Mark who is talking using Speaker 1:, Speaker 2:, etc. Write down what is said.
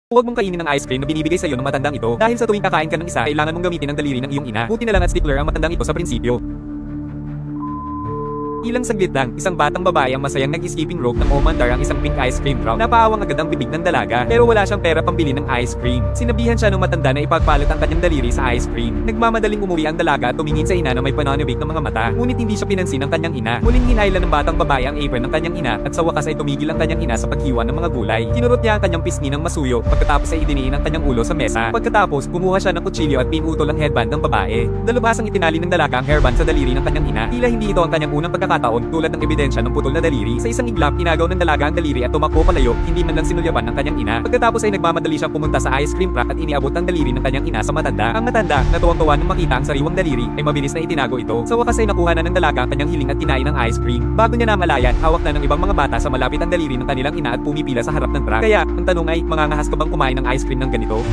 Speaker 1: Huwag mong kainin ang ice cream na binibigay sa'yo ng matandang ito dahil sa tuwing kakain ka ng isa, kailangan mong gamitin ang daliri ng iyong ina. Buti na lang at stickler ang matandang ito sa prinsipyo. Ilang saglit lang, isang batang babae ang masayang nag-skipping rope ng umandar ang isang pink ice cream truck. Napaawang agad ang bibig ng dalaga, pero wala siyang pera pambili ng ice cream. Sinabihan siya ng matanda na ipagpalit ang kanyang daliri sa ice cream. Nagmamadaling umuwi ang dalaga at tumingin sa ina na may pananabik ng mga mata. Ngunit hindi siya pinansin ng kanyang ina. Muling hinailan ng batang babae ang apron ng kanyang ina at sa wakas ay tumigil ang kanyang ina sa paghiwa ng mga gulay. Kinurot niya ang kanyang pisngi ng masuyo, pagkatapos ay idiniin ang kanyang ulo sa mesa. Pagkatapos, kumuha siya ng kutsilyo at pinutol ang headband ng babae. Dalubhasang itinali ng dalaga ang hairband sa daliri ng kanyang ina. Tila hindi ito ang kanyang unang pagkakataon, tulad ng ebidensya ng putol na daliri. Sa isang iglap, inagaw ng dalaga ang daliri at tumakbo palayo, hindi man lang sinulyapan ng kanyang ina. Pagkatapos ay nagmamadali siyang pumunta sa ice cream truck at iniabot ang daliri ng kanyang ina sa matanda. Ang matanda, na tuwang-tuwa nang makita ang sariwang daliri, ay mabilis na itinago ito. Sa wakas ay nakuha na ng dalaga ang kanyang hiling at kinain ng ice cream. Bago niya namalayan, hawak na ng ibang mga bata sa malapit ang daliri ng kanilang ina at pumipila sa harap ng truck. Kaya, ang tanong ay, mangangahas ka bang kumain ng ice cream ng ganito?